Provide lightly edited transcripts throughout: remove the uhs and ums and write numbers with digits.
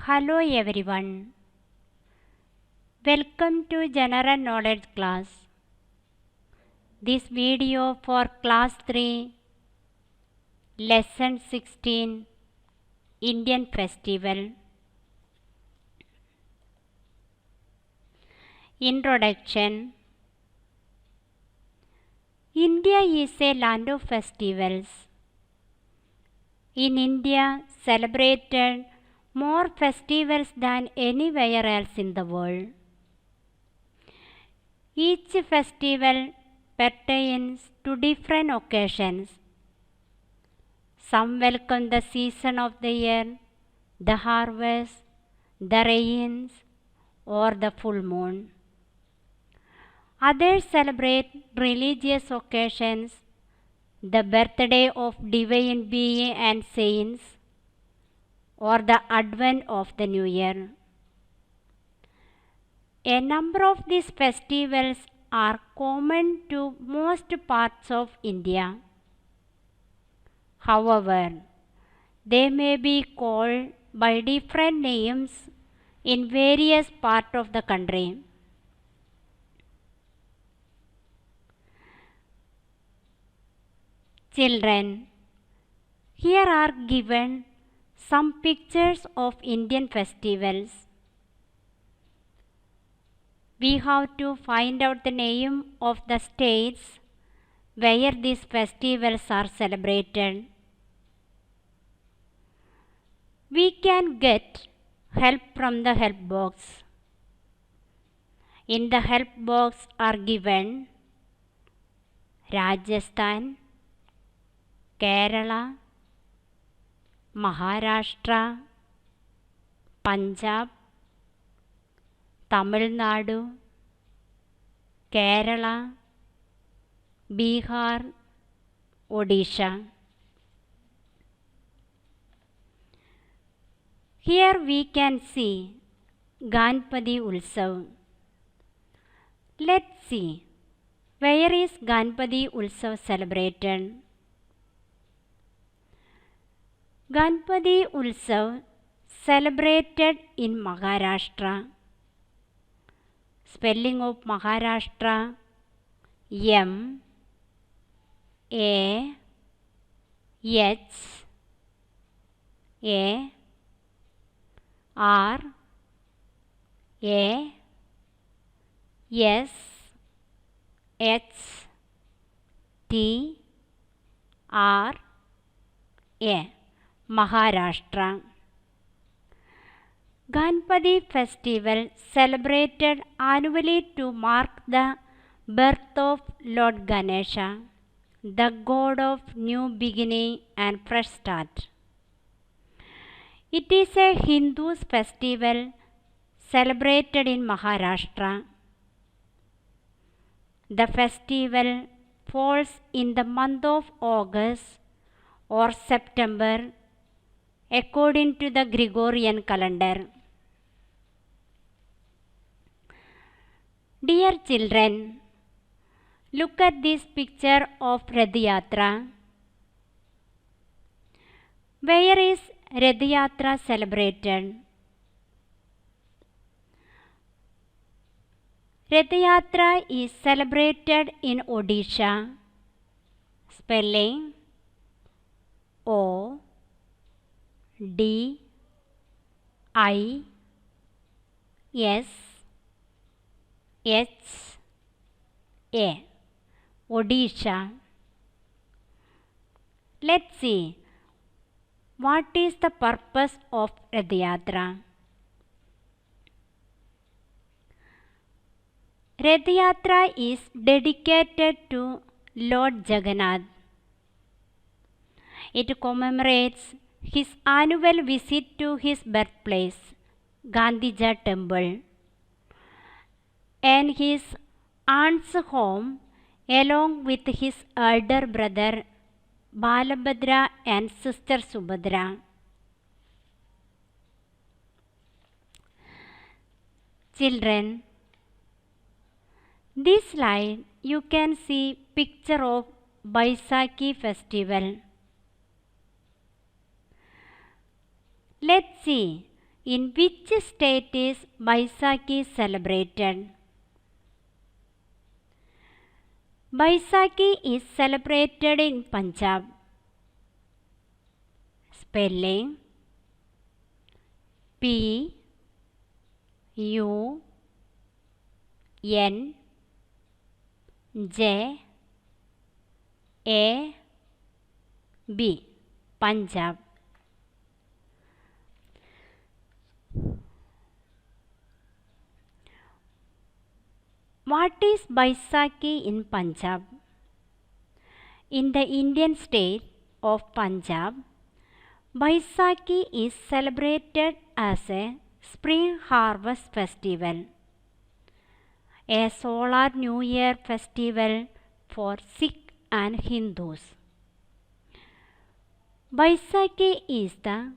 Hello everyone. Welcome to General Knowledge class. This video for class 3 lesson 16 Indian Festival. Introduction. India is a land of festivals. In India celebrated more festivals than anywhere else in the world. Each festival pertains to different occasions. Some welcome the season of the year, the harvest, the rains, or the full moon. Others celebrate religious occasions, the birthday of divine beings and saints, or the advent of the new year. A number of these festivals are common to most parts of India. However, they may be called by different names in various parts of the country. Children, here are given some pictures of Indian festivals. We have to find out the name of the states where these festivals are celebrated. We can get help from the help box. In the help box are given Rajasthan, Kerala, Maharashtra, Punjab, Tamil Nadu, Kerala, Bihar, Odisha. Here we can see Ganpati Ulsav. Let's see, where is Ganpati Ulsav celebrated? Ganpati Ulsav celebrated in Maharashtra. Spelling of Maharashtra: M A H A R A S H T R A, Maharashtra. Ganpati festival celebrated annually to mark the birth of Lord Ganesha, the god of new beginning and fresh start. It is a Hindu festival celebrated in Maharashtra. The festival falls in the month of August or September according to the Gregorian calendar. Dear children, look at this picture of Rath Yatra. Where is Rath Yatra celebrated? Rath Yatra is celebrated in Odisha. Spelling O D I S H A, Odisha. Let's see, what is the purpose of Rath Yatra? Rath Yatra is dedicated to Lord Jagannath. It commemorates his annual visit to his birthplace, Gandhija temple, and his aunt's home along with his elder brother Balabhadra and sister Subhadra. Children, this slide you can see picture of Baisakhi festival. Let's see In which state is Baisakhi celebrated? Baisakhi is celebrated in Punjab. Spelling P U N J A B, Punjab. What is Baisakhi in Punjab? In the Indian state of Punjab, Baisakhi is celebrated as a spring harvest festival, a solar new year festival for Sikh and Hindus. Baisakhi is the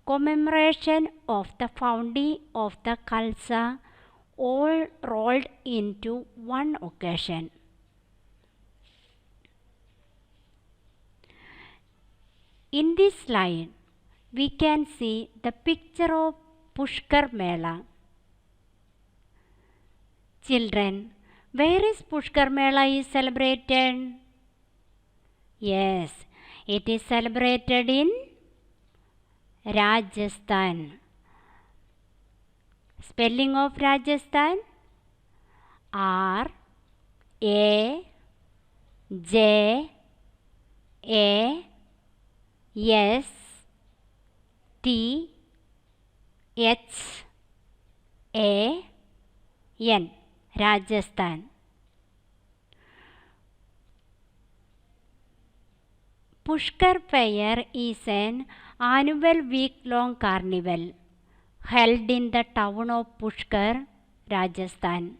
commemoration of the founding of the Khalsa, all rolled into one occasion. In this slide, we can see the picture of Pushkar Mela. Children, where is Pushkar Mela is celebrated? Yes, it is celebrated in Rajasthan. Spelling of Rajasthan R A J A S T H A N, Rajasthan. Pushkar Fair is an annual week-long carnival held in the town of Pushkar, Rajasthan.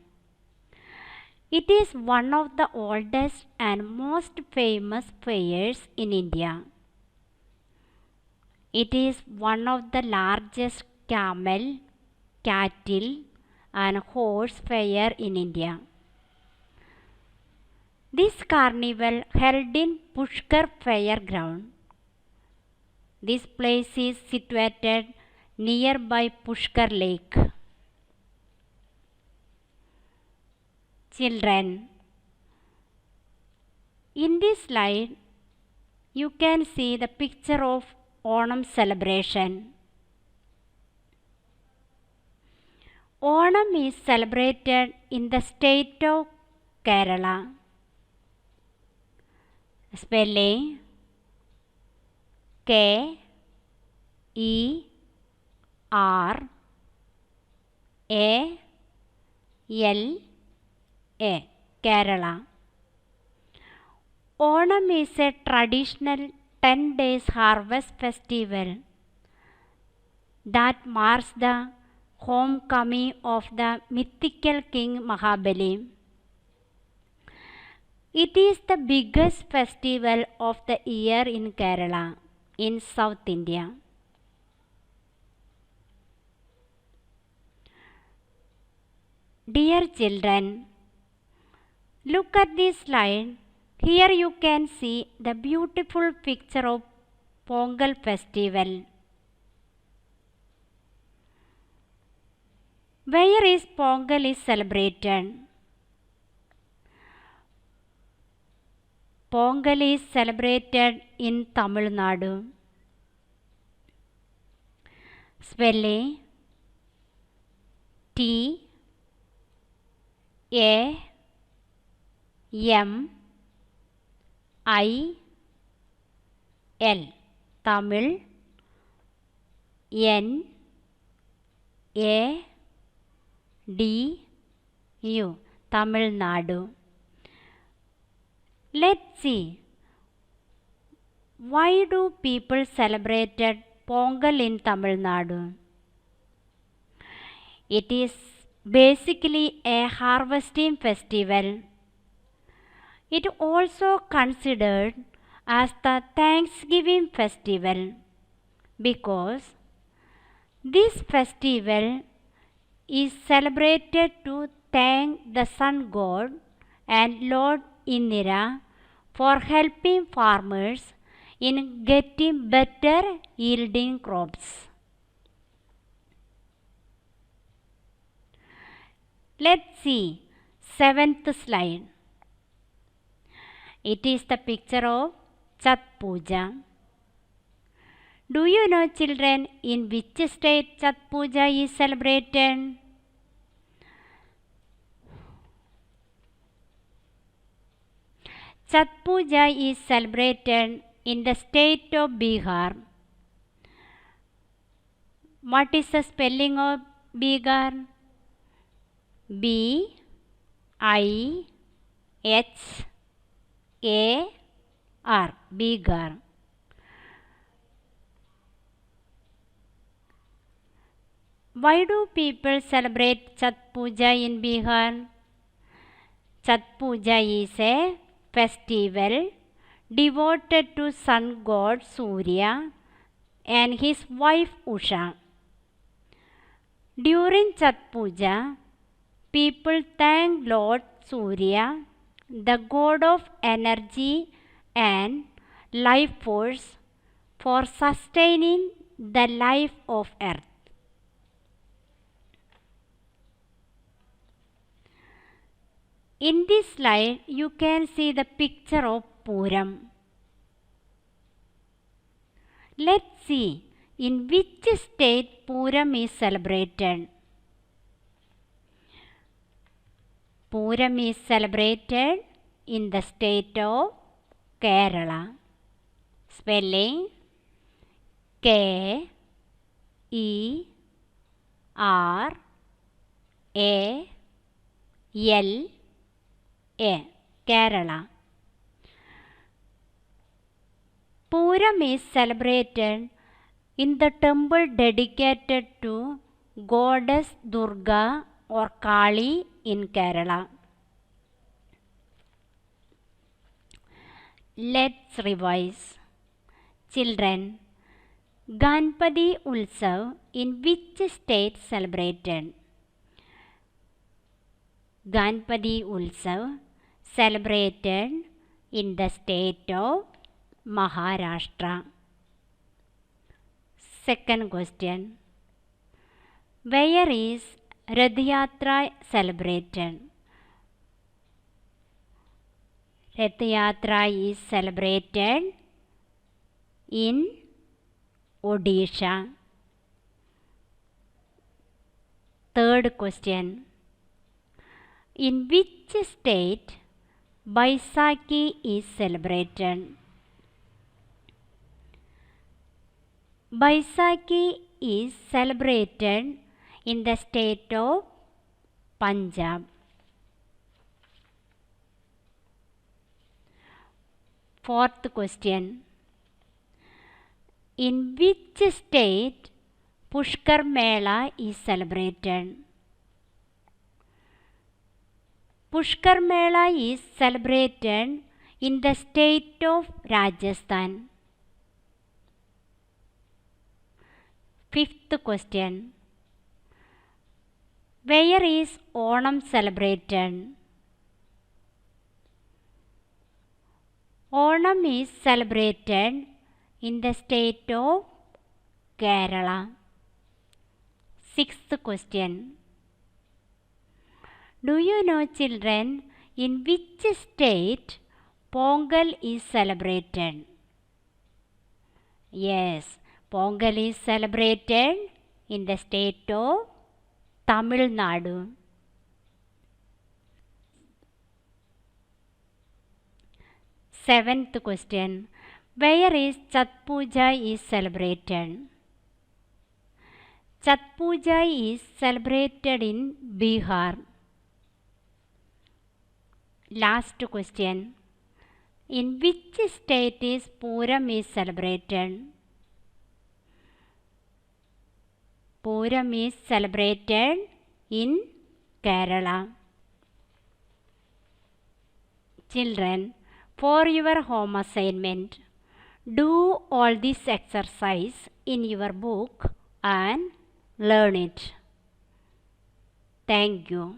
It is one of the oldest and most famous fairs in India. It is one of the largest camel, cattle and horse fair in India. This carnival held in Pushkar Fairground. This place is situated nearby Pushkar Lake. Children, in this slide, you can see the picture of Onam celebration. Onam is celebrated in the state of Kerala. Spelling K E R A L A, Kerala. Onam is a traditional 10 days harvest festival that marks the homecoming of the mythical king Mahabali. It is the biggest festival of the year in Kerala, in South India. Dear children, look at this slide. Here you can see the beautiful picture of Pongal festival. Where is Pongal is celebrated? Pongal is celebrated in Tamil Nadu. Spelling T A M I L, Tamil, N A D U, Tamil Nadu. Let's see, why do people celebrate Pongal in Tamil Nadu? It is basically a harvesting festival. It also considered as the Thanksgiving festival because this festival is celebrated to thank the sun god and Lord Indra for helping farmers in getting better yielding crops. Let's see 7th slide. It is the picture of Chhat Puja. Do you know, children, in which state Chhat Puja is celebrated? Chhat Puja is celebrated in the state of Bihar. What is the spelling of Bihar? B-I-H-A-R, Bihar. Why do people celebrate Chhat Puja in Bihar? Chhat Puja is a festival devoted to sun god Surya and his wife Usha. During Chhat Puja, people thank Lord Surya, the god of energy and life force, for sustaining the life of earth. In this slide, you can see the picture of Puram. Let's see in which state Puram is celebrated. Puram is celebrated in the state of Kerala. Spelling K-E-R-A-L-A, Kerala. Puram is celebrated in the temple dedicated to goddess Durga or Kali in Kerala. Let's revise. Children, Ganpati Ulsav in which state celebrated? Ganpati Ulsav celebrated in the state of Maharashtra. Second question. Where is Rath Yatra celebrated? Rath Yatra is celebrated in Odisha. Third question. In which state Baisakhi is celebrated? Baisakhi is celebrated in the state of Punjab. Fourth question. In which state Pushkar Mela is celebrated? Pushkar Mela is celebrated in the state of Rajasthan. Fifth question. Where is Onam celebrated? Onam is celebrated in the state of Kerala. Sixth question. Do you know, children, in which state Pongal is celebrated? Yes, Pongal is celebrated in the state of Tamil Nadu. Seventh question. Where is Chhat Puja is celebrated? Chhat Puja is celebrated in Bihar. Last question. In which state is Puram is celebrated? Puram is celebrated in Kerala. Children, for your home assignment, do all this exercise in your book and learn it. Thank you.